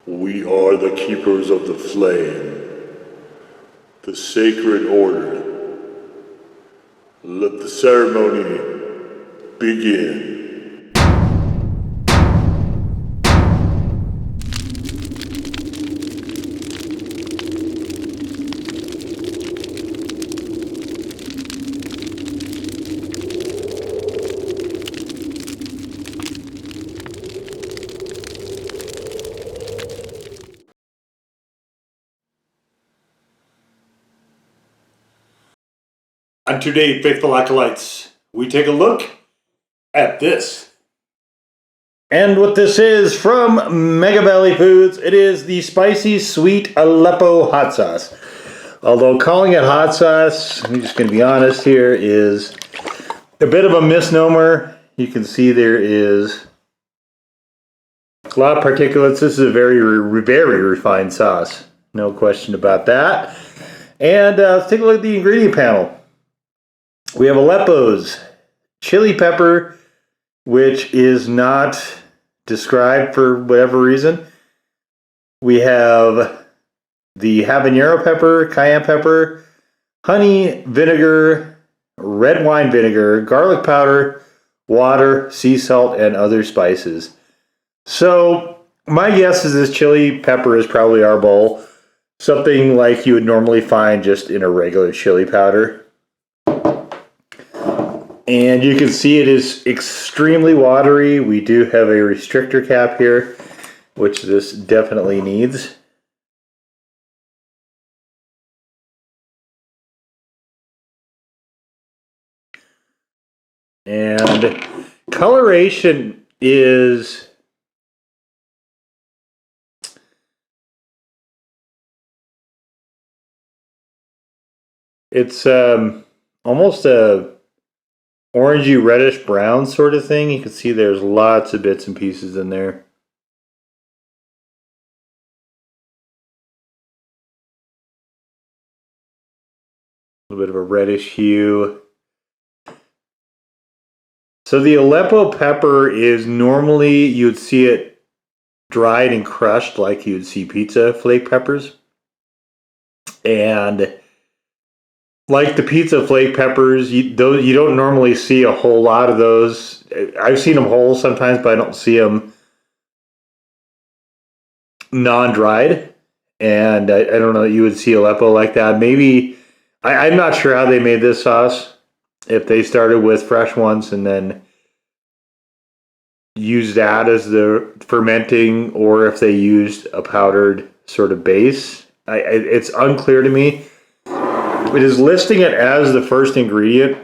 We are the keepers of the flame, the sacred order. Let the ceremony begin. And today, faithful acolytes, we take a look at this. And what this is from Mega Valley Foods, it is the spicy sweet Aleppo hot sauce. Although calling it hot sauce, I'm just going to be honest here, is a bit of a misnomer. You can see there is a lot of particulates. This is a very refined sauce. No question about that. And let's take a look at the ingredient panel. We have Aleppo's chili pepper, which is not described for whatever reason. We have the habanero pepper, cayenne pepper, honey, vinegar, red wine vinegar, garlic powder, water, sea salt, and other spices. So my guess is this chili pepper is probably our bowl. Something like you would normally find just in a regular chili powder. And you can see it is extremely watery. We do have a restrictor cap here, which this definitely needs. And coloration is almost a orangey reddish brown sort of thing. You can see there's lots of bits and pieces in there. A little bit of a reddish hue. So the Aleppo pepper is normally, you'd see it dried and crushed like you'd see pizza flake peppers. And like the pizza flake peppers, you don't normally see a whole lot of those. I've seen them whole sometimes, but I don't see them non-dried. And I don't know that you would see Aleppo like that. Maybe, I'm not sure how they made this sauce. If they started with fresh ones and then used that as the fermenting, or if they used a powdered sort of base. It's unclear to me. It is listing it as the first ingredient,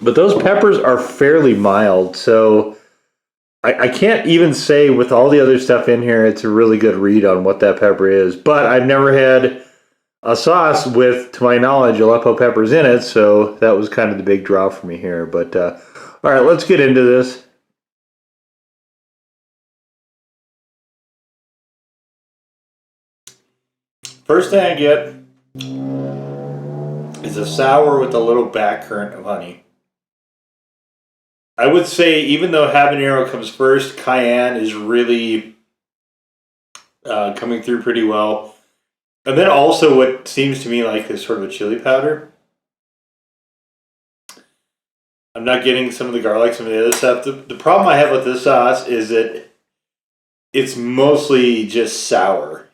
but those peppers are fairly mild, so I can't even say with all the other stuff in here it's a really good read on what that pepper is. But I've never had a sauce with, to my knowledge, Aleppo peppers in it, so that was kind of the big draw for me here. But all right, let's get into this. First thing I get is a sour with a little backcurrent of honey. I would say, even though habanero comes first, cayenne is really coming through pretty well. And then also what seems to me like this sort of a chili powder. I'm not getting some of the garlic, some of the other stuff. The problem I have with this sauce is that it's mostly just sour.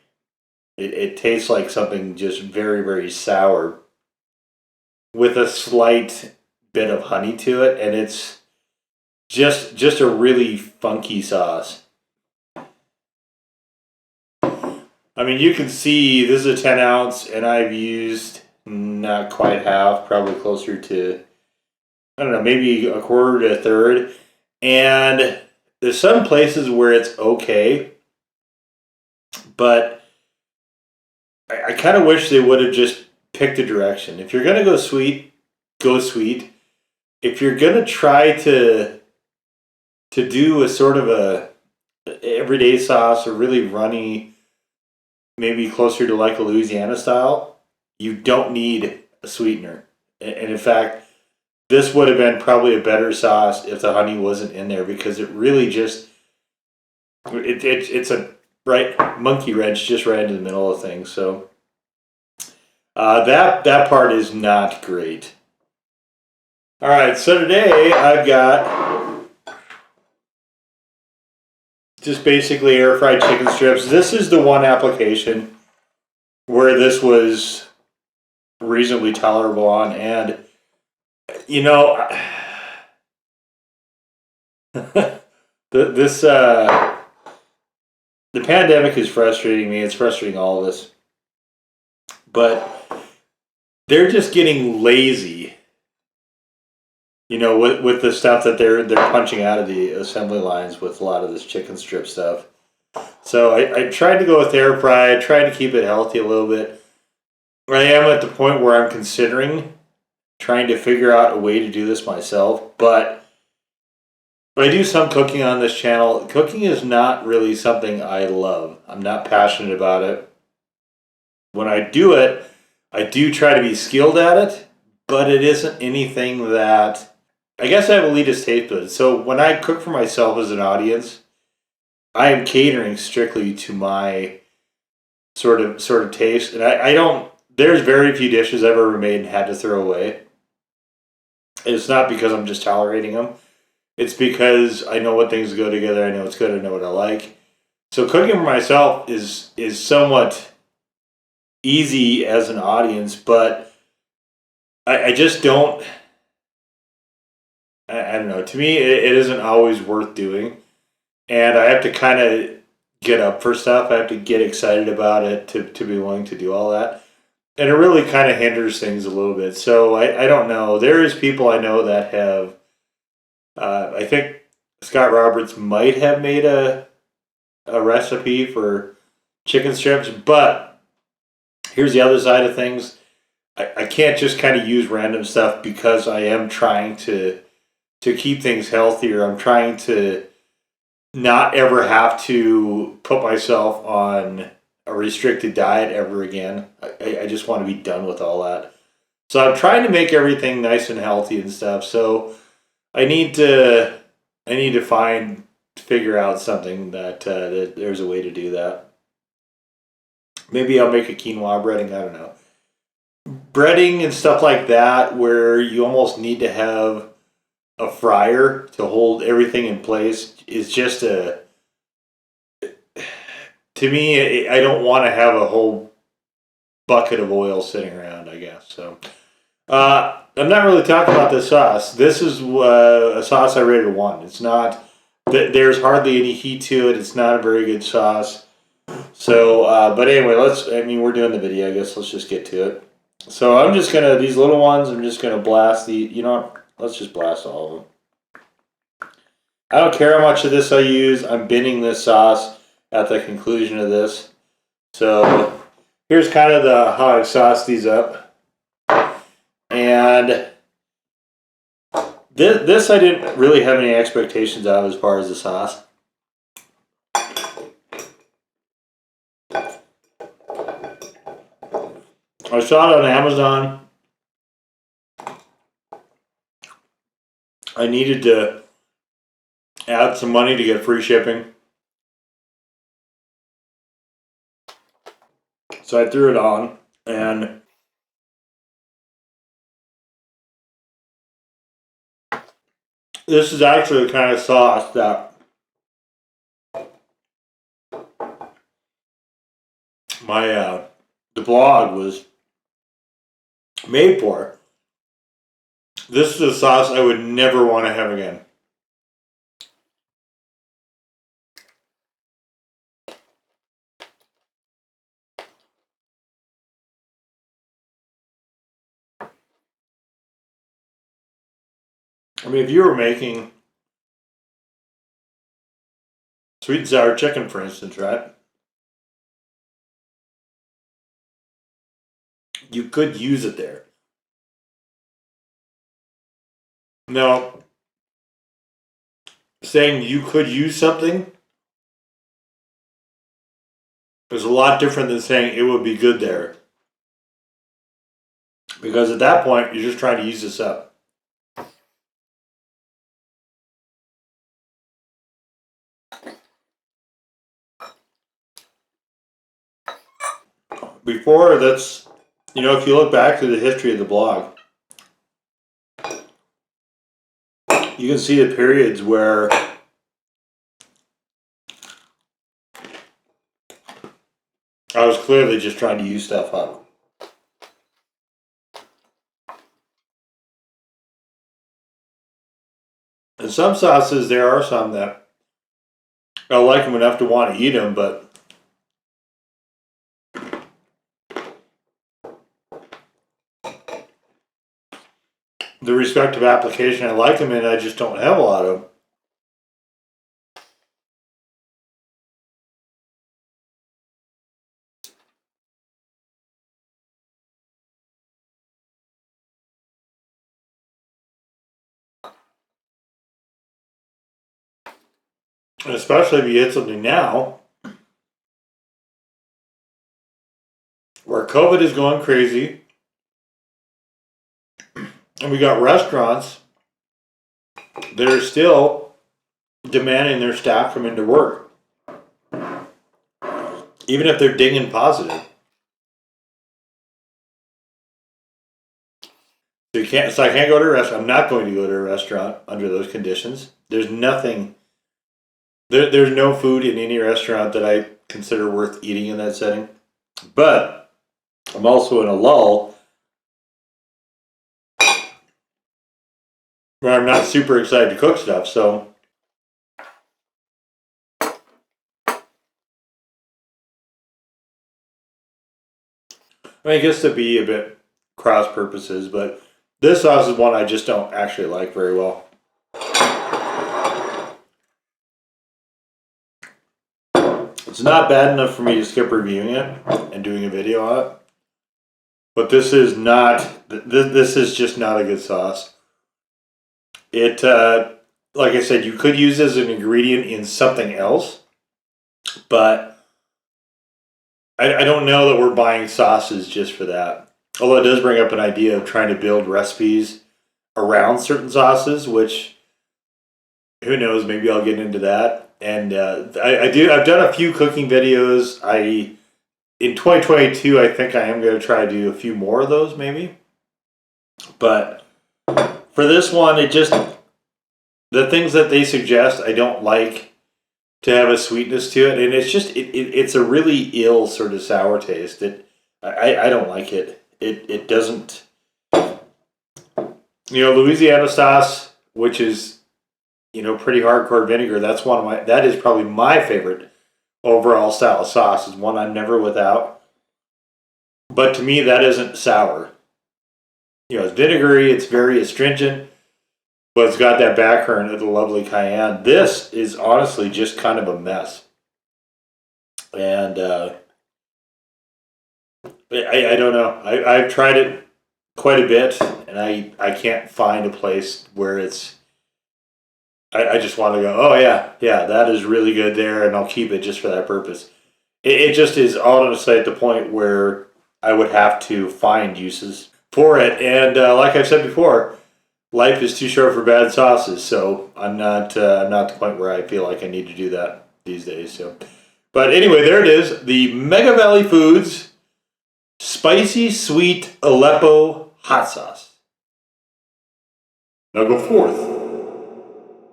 It tastes like something just very, very sour with a slight bit of honey to it, and it's just a really funky sauce. I mean, you can see this is a 10 ounce, and I've used not quite half, probably closer to, I don't know, maybe a quarter to a third. And there's some places where it's okay, but I kind of wish they would have just picked a direction. If you're going to go sweet, go sweet. If you're going to try to do a sort of a everyday sauce, or really runny, maybe closer to like a Louisiana style, you don't need a sweetener. And in fact, this would have been probably a better sauce if the honey wasn't in there, because it really just, it's a right monkey wrench just right into the middle of things. So that part is not great. All right, so today I've got just basically air fried chicken strips. This is the one application where this was reasonably tolerable on, and you know, this the pandemic is frustrating me. It's frustrating all of us, but they're just getting lazy. You know, with the stuff that they're punching out of the assembly lines with a lot of this chicken strip stuff. So I tried to go with air fry. I tried to keep it healthy a little bit. I am at the point where I'm considering trying to figure out a way to do this myself, but I do some cooking on this channel. Cooking is not really something I love. I'm not passionate about it. When I do it, I do try to be skilled at it, but it isn't anything that... I guess I have elitist taste with it. So when I cook for myself as an audience, I am catering strictly to my sort of taste, and I don't... There's very few dishes I've ever made and had to throw away. It's not because I'm just tolerating them. It's because I know what things go together. I know it's good. I know what I like. So cooking for myself is somewhat easy as an audience, but I just don't... I don't know. To me, it isn't always worth doing. And I have to kind of get up for stuff. I have to get excited about it to be willing to do all that. And it really kind of hinders things a little bit. So I don't know. There is people I know that have... I think Scott Roberts might have made a recipe for chicken strips. But here's the other side of things. I can't just kind of use random stuff because I am trying to keep things healthier. I'm trying to not ever have to put myself on a restricted diet ever again. I just want to be done with all that. So I'm trying to make everything nice and healthy and stuff. So I need to figure out something that there's a way to do that. Maybe I'll make a quinoa breading. I don't know. Breading and stuff like that, where you almost need to have a fryer to hold everything in place, is just to me, I don't want to have a whole bucket of oil sitting around, I guess. So I'm not really talking about this sauce. This is a sauce I rated 1. It's not... There's hardly any heat to it. It's not a very good sauce. So, but anyway, we're doing the video, I guess. Let's just get to it. So I'm just going to... These little ones, I'm just going to blast the... You know what? Let's just blast all of them. I don't care how much of this I use. I'm binning this sauce at the conclusion of this. So here's kind of how I've sauced these up. And this I didn't really have any expectations of as far as the sauce. I saw it on Amazon. I needed to add some money to get free shipping. So I threw it on, and this is actually the kind of sauce that my the blog was made for. This is a sauce I would never want to have again. I mean, if you were making sweet and sour chicken, for instance, right? You could use it there. Now, saying you could use something is a lot different than saying it would be good there. Because at that point, you're just trying to use this up. before, that's, you know, if you look back to the history of the blog, you can see the periods where I was clearly just trying to use stuff up. And some sauces, there are some that I like them enough to want to eat them, but the respective application I like them in, I just don't have a lot of them. And especially if you hit something now where COVID is going crazy and we got restaurants that are still demanding their staff come into work, even if they're dinging positive. So I can't go to a restaurant. I'm not going to go to a restaurant under those conditions. There's nothing. There's no food in any restaurant that I consider worth eating in that setting. But I'm also in a lull where I'm not super excited to cook stuff. So I mean, I guess to be a bit cross purposes, but this sauce is one I just don't actually like very well. It's not bad enough for me to skip reviewing it and doing a video on it. But this is not, this is just not a good sauce. It, like I said, you could use it as an ingredient in something else. But I don't know that we're buying sauces just for that. Although it does bring up an idea of trying to build recipes around certain sauces, which, who knows, maybe I'll get into that. And I've done a few cooking videos. In 2022, I think I am going to try to do a few more of those, maybe. But for this one, the things that they suggest, I don't like to have a sweetness to it. And it's just, it's a really ill sort of sour taste. I don't like it. It doesn't, Louisiana sauce, which is, pretty hardcore vinegar. That is probably my favorite overall style of sauce. Is one I'm never without. But to me, that isn't sour. It's vinegary. It's very astringent, but it's got that background of the lovely cayenne. This is honestly just kind of a mess. And I don't know. I've tried it quite a bit, and I can't find a place where it's. I just want to go, oh yeah, that is really good there, and I'll keep it just for that purpose. It just is honestly at the point where I would have to find uses for it. And like I've said before, life is too short for bad sauces, so I'm not at the point where I feel like I need to do that these days. So, but anyway, there it is, the Mega Valley Foods Spicy Sweet Aleppo Hot Sauce. Now go forth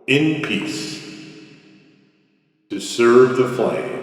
in peace to serve the flame.